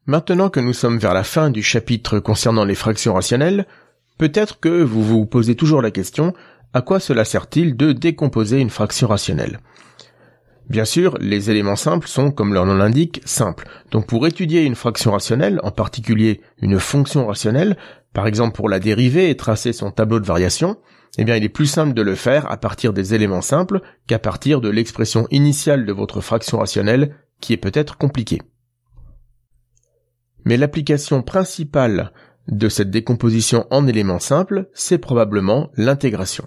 Maintenant que nous sommes vers la fin du chapitre concernant les fractions rationnelles, peut-être que vous vous posez toujours la question, à quoi cela sert-il de décomposer une fraction rationnelle ? Bien sûr, les éléments simples sont, comme leur nom l'indique, simples. Donc pour étudier une fraction rationnelle, en particulier une fonction rationnelle, par exemple pour la dériver et tracer son tableau de variation, eh bien il est plus simple de le faire à partir des éléments simples qu'à partir de l'expression initiale de votre fraction rationnelle, qui est peut-être compliquée. Mais l'application principale de cette décomposition en éléments simples, c'est probablement l'intégration.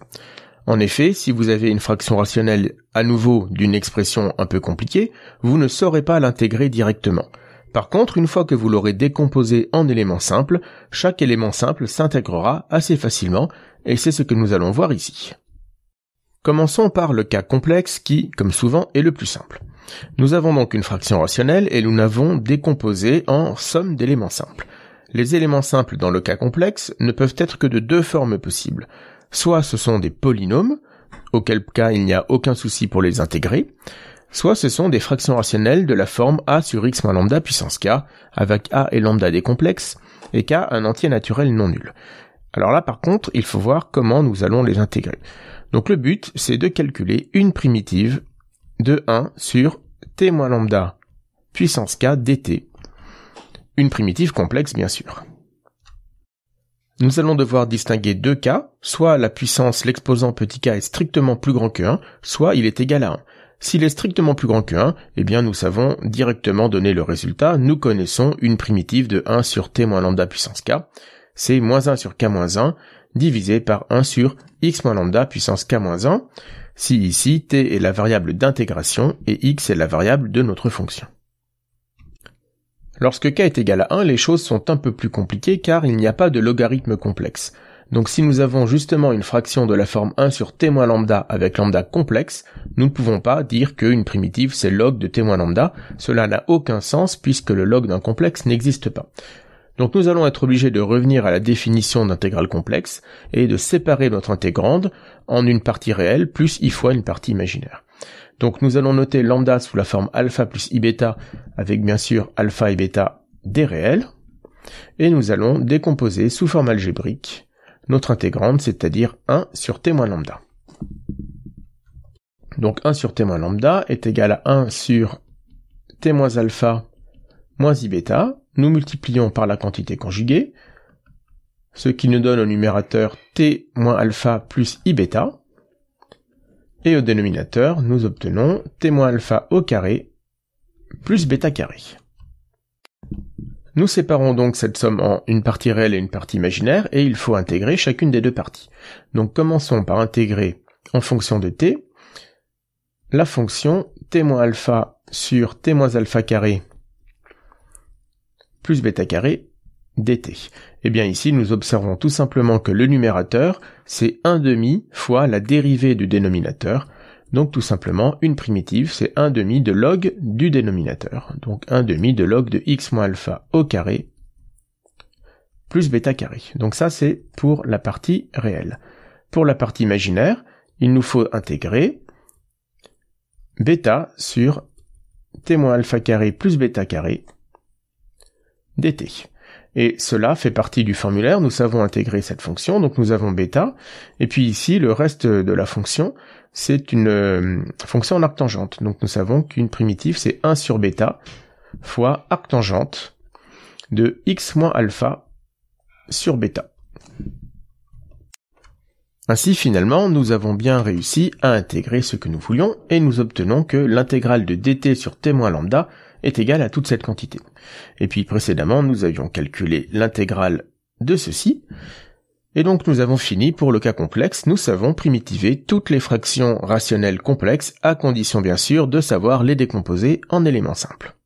En effet, si vous avez une fraction rationnelle à nouveau d'une expression un peu compliquée, vous ne saurez pas l'intégrer directement. Par contre, une fois que vous l'aurez décomposé en éléments simples, chaque élément simple s'intégrera assez facilement, et c'est ce que nous allons voir ici. Commençons par le cas complexe qui, comme souvent, est le plus simple. Nous avons donc une fraction rationnelle et nous l'avons décomposée en somme d'éléments simples. Les éléments simples dans le cas complexe ne peuvent être que de deux formes possibles. Soit ce sont des polynômes, auquel cas il n'y a aucun souci pour les intégrer, soit ce sont des fractions rationnelles de la forme a sur x moins lambda puissance k, avec a et lambda des complexes, et k un entier naturel non nul. Alors là par contre, il faut voir comment nous allons les intégrer. Donc le but, c'est de calculer une primitive de 1 sur t moins lambda puissance k dt, une primitive complexe bien sûr. Nous allons devoir distinguer deux cas, soit la puissance l'exposant petit k est strictement plus grand que 1, soit il est égal à 1. S'il est strictement plus grand que 1, eh bien nous savons directement donner le résultat, nous connaissons une primitive de 1 sur t moins lambda puissance k, c'est moins 1 sur k moins 1, divisé par 1 sur x moins lambda puissance k moins 1, si ici t est la variable d'intégration et x est la variable de notre fonction. Lorsque k est égal à 1, les choses sont un peu plus compliquées car il n'y a pas de logarithme complexe. Donc si nous avons justement une fraction de la forme 1 sur t moins lambda avec lambda complexe, nous ne pouvons pas dire qu'une primitive c'est log de t moins lambda, cela n'a aucun sens puisque le log d'un complexe n'existe pas. Donc nous allons être obligés de revenir à la définition d'intégrale complexe et de séparer notre intégrande en une partie réelle plus i fois une partie imaginaire. Donc nous allons noter lambda sous la forme alpha plus i bêta avec bien sûr alpha et bêta des réels, et nous allons décomposer sous forme algébrique notre intégrande, c'est-à-dire 1 sur t moins lambda. Donc 1 sur t moins lambda est égal à 1 sur t moins alpha moins i bêta, nous multiplions par la quantité conjuguée, ce qui nous donne au numérateur t moins alpha plus i bêta, et au dénominateur, nous obtenons t moins alpha au carré plus bêta carré. Nous séparons donc cette somme en une partie réelle et une partie imaginaire, et il faut intégrer chacune des deux parties. Donc commençons par intégrer en fonction de t, la fonction t moins alpha sur t moins alpha carré plus bêta carré dt. Et bien ici, nous observons tout simplement que le numérateur, c'est 1/2 fois la dérivée du dénominateur. Donc tout simplement, une primitive, c'est 1/2 de log du dénominateur. Donc 1/2 de log de x moins alpha au carré plus bêta carré. Donc ça, c'est pour la partie réelle. Pour la partie imaginaire, il nous faut intégrer bêta sur t moins alpha carré plus bêta carré dt. Et cela fait partie du formulaire, nous savons intégrer cette fonction, donc nous avons bêta, et puis ici, le reste de la fonction, c'est une fonction en arctangente. Donc nous savons qu'une primitive, c'est 1 sur bêta fois arctangente de x moins alpha sur bêta. Ainsi, finalement, nous avons bien réussi à intégrer ce que nous voulions, et nous obtenons que l'intégrale de dt sur t moins lambda est égale à toute cette quantité. Et puis précédemment, nous avions calculé l'intégrale de ceci, et donc nous avons fini pour le cas complexe, nous savons primitiver toutes les fractions rationnelles complexes, à condition bien sûr de savoir les décomposer en éléments simples.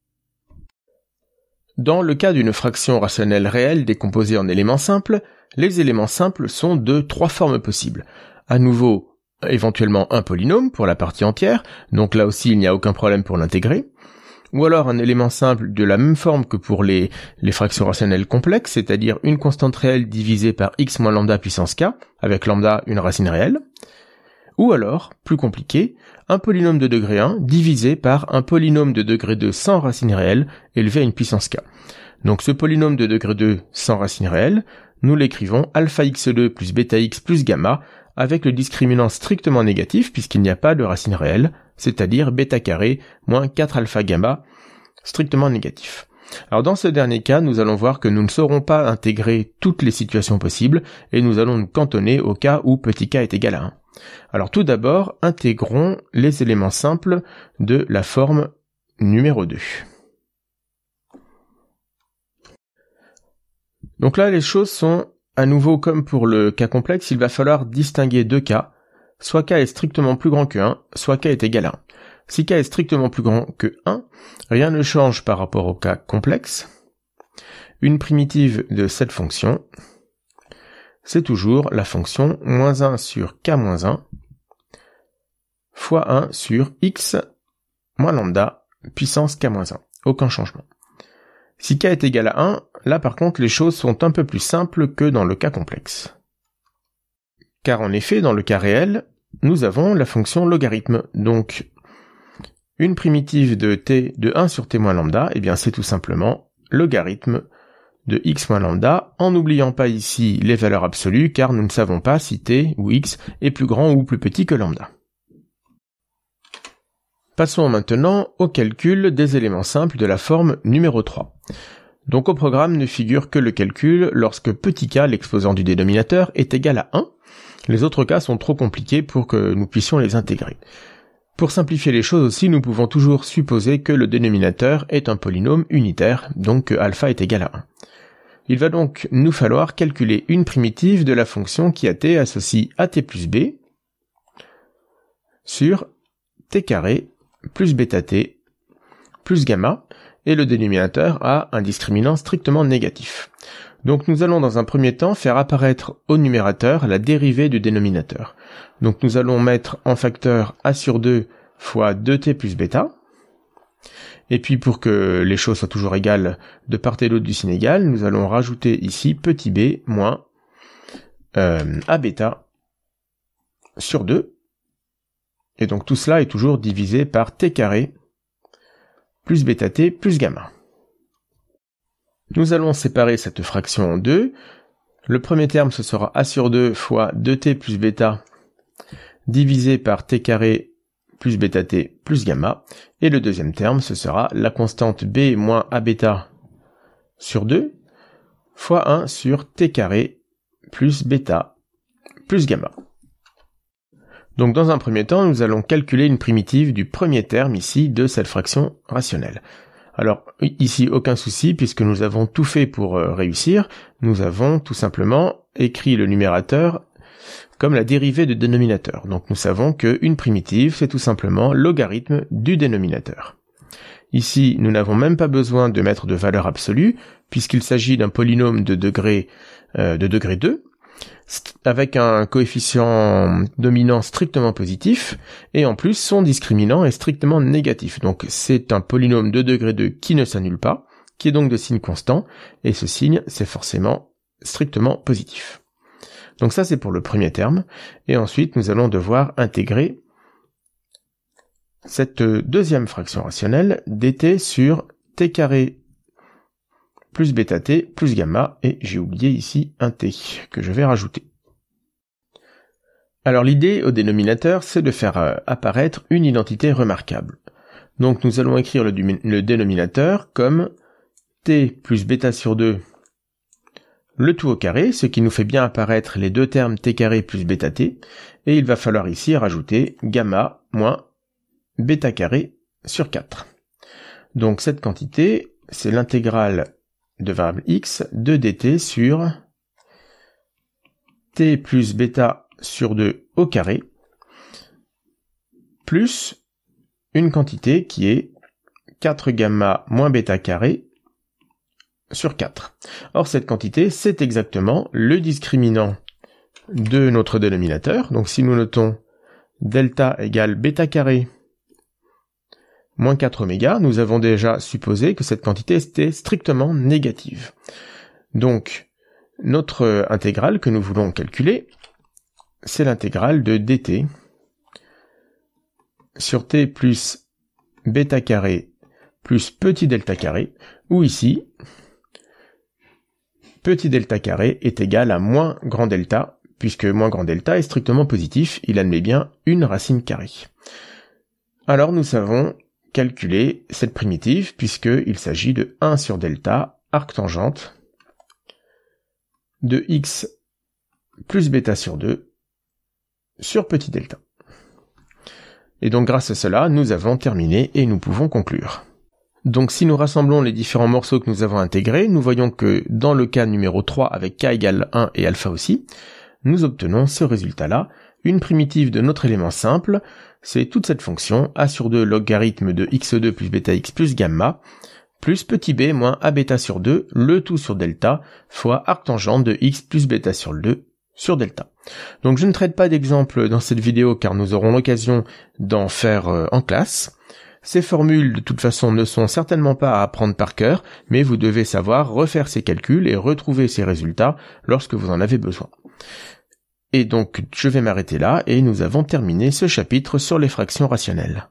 Dans le cas d'une fraction rationnelle réelle décomposée en éléments simples, les éléments simples sont de 3 formes possibles. À nouveau, éventuellement un polynôme pour la partie entière, donc là aussi il n'y a aucun problème pour l'intégrer, ou alors un élément simple de la même forme que pour les fractions rationnelles complexes, c'est-à-dire une constante réelle divisée par x moins lambda puissance k, avec lambda une racine réelle, Ou alors, plus compliqué, un polynôme de degré 1 divisé par un polynôme de degré 2 sans racine réelle élevé à une puissance k. Donc ce polynôme de degré 2 sans racine réelle, nous l'écrivons alpha x2 plus bêta x plus gamma avec le discriminant strictement négatif puisqu'il n'y a pas de racine réelle, c'est-à-dire bêta carré moins 4 alpha gamma strictement négatif. Alors dans ce dernier cas, nous allons voir que nous ne saurons pas intégrer toutes les situations possibles et nous allons nous cantonner au cas où petit k est égal à 1. Alors tout d'abord, intégrons les éléments simples de la forme numéro 2. Donc là, les choses sont à nouveau comme pour le cas complexe, il va falloir distinguer deux cas, soit k est strictement plus grand que 1, soit k est égal à 1. Si k est strictement plus grand que 1, rien ne change par rapport au cas complexe. Une primitive de cette fonction, c'est toujours la fonction moins 1 sur k moins 1 fois 1 sur x moins lambda puissance k moins 1. Aucun changement. Si k est égal à 1, là par contre les choses sont un peu plus simples que dans le cas complexe. Car en effet, dans le cas réel, nous avons la fonction logarithme. Donc, une primitive de t de 1 sur t moins lambda, eh bien c'est tout simplement logarithme de x moins lambda, en n'oubliant pas ici les valeurs absolues, car nous ne savons pas si t ou x est plus grand ou plus petit que lambda. Passons maintenant au calcul des éléments simples de la forme numéro 3. Donc au programme ne figure que le calcul lorsque petit k, l'exposant du dénominateur, est égal à 1. Les autres cas sont trop compliqués pour que nous puissions les intégrer. Pour simplifier les choses aussi, nous pouvons toujours supposer que le dénominateur est un polynôme unitaire, donc que alpha est égal à 1. Il va donc nous falloir calculer une primitive de la fonction qui a t associe à t plus b sur t carré plus bêta t plus gamma, et le dénominateur a un discriminant strictement négatif. Donc nous allons dans un premier temps faire apparaître au numérateur la dérivée du dénominateur. Donc nous allons mettre en facteur a sur 2 fois 2t plus bêta. Et puis pour que les choses soient toujours égales de part et d'autre du signe égal, nous allons rajouter ici petit b moins a bêta sur 2. Et donc tout cela est toujours divisé par t carré plus bêta t plus gamma. Nous allons séparer cette fraction en deux. Le premier terme, ce sera a sur 2 fois 2t plus bêta divisé par t carré plus bêta t plus gamma. Et le deuxième terme, ce sera la constante b moins a bêta sur 2 fois 1 sur t carré plus bêta plus gamma. Donc dans un premier temps, nous allons calculer une primitive du premier terme ici de cette fraction rationnelle. Alors ici aucun souci puisque nous avons tout fait pour réussir, nous avons tout simplement écrit le numérateur comme la dérivée du dénominateur. Donc nous savons qu'une primitive c'est tout simplement logarithme du dénominateur. Ici nous n'avons même pas besoin de mettre de valeur absolue puisqu'il s'agit d'un polynôme de degré 2 avec un coefficient dominant strictement positif, et en plus son discriminant est strictement négatif. Donc c'est un polynôme de degré 2 qui ne s'annule pas, qui est donc de signe constant, et ce signe c'est forcément strictement positif. Donc ça c'est pour le premier terme, et ensuite nous allons devoir intégrer cette deuxième fraction rationnelle dt sur t carré plus bêta t plus gamma, et j'ai oublié ici un t que je vais rajouter. Alors l'idée au dénominateur, c'est de faire apparaître une identité remarquable. Donc nous allons écrire le dénominateur comme t plus bêta sur 2, le tout au carré, ce qui nous fait bien apparaître les deux termes t carré plus bêta t, et il va falloir ici rajouter gamma moins bêta carré sur 4. Donc cette quantité, c'est l'intégrale de variable x de dt sur t plus bêta sur 2 au carré plus une quantité qui est 4 gamma moins bêta carré sur 4. Or cette quantité c'est exactement le discriminant de notre dénominateur. Donc si nous notons delta égale bêta carré moins 4 oméga, nous avons déjà supposé que cette quantité était strictement négative. Donc, notre intégrale que nous voulons calculer, c'est l'intégrale de dt sur t plus bêta carré plus petit delta carré, où ici, petit delta carré est égal à moins grand delta, puisque moins grand delta est strictement positif, il admet bien une racine carrée. Alors nous savons calculer cette primitive, puisqu'il s'agit de 1 sur delta, arctangente, de x plus bêta sur 2, sur petit delta. Et donc grâce à cela, nous avons terminé et nous pouvons conclure. Donc si nous rassemblons les différents morceaux que nous avons intégrés, nous voyons que dans le cas numéro 3 avec k égale 1 et alpha aussi, nous obtenons ce résultat-là, une primitive de notre élément simple, c'est toute cette fonction a sur 2 logarithme de x2 plus bêta x plus gamma, plus petit b moins a bêta sur 2, le tout sur delta, fois arctangente de x plus bêta sur le 2 sur delta. Donc je ne traite pas d'exemple dans cette vidéo car nous aurons l'occasion d'en faire en classe. Ces formules, de toute façon, ne sont certainement pas à apprendre par cœur, mais vous devez savoir refaire ces calculs et retrouver ces résultats lorsque vous en avez besoin. Et donc, je vais m'arrêter là et nous avons terminé ce chapitre sur les fractions rationnelles.